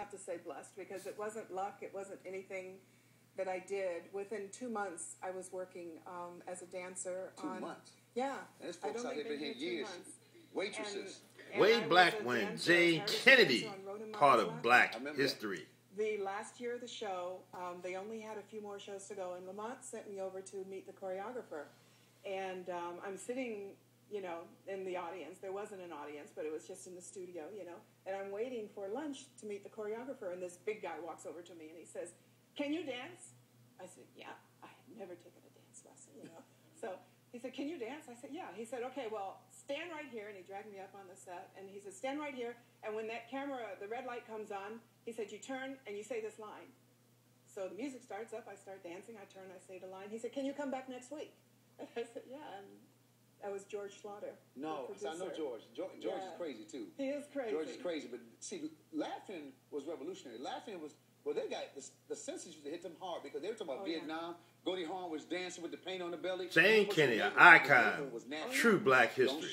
have to say blessed because it wasn't luck. It wasn't anything that I did. Within 2 months, I was working as a dancer. 2 months? Yeah. And there's folks out here been here years. Waitresses. Way back when Jane Kennedy, part of Black history. The last year of the show, they only had a few more shows to go, and Lamont sent me over to meet the choreographer. And I'm sitting, you know, in the audience. There wasn't an audience, but it was just in the studio, you know. And I'm waiting for lunch to meet the choreographer, and this big guy walks over to me, and he says, "Can you dance?" I said, "Yeah, I had never taken a dance lesson, you know." So he said, "Can you dance?" I said, "Yeah." He said, "Okay, well, stand right here." And he dragged me up on the set, and he said, "Stand right here, and when that camera, the red light comes on," he said, "you turn and you say this line." So the music starts up, I start dancing, I turn, I say the line. He said, "Can you come back next week?" And I said, "Yeah," and that was George Slaughter. No, I know George. George is crazy, too. He is crazy. George is crazy, but see, laughing was revolutionary. Laughing was, well, they got, the censors used to hit them hard because they were talking about Vietnam. Goldie Hawn was dancing with the paint on the belly. Jane Kennedy, an icon, true Black history.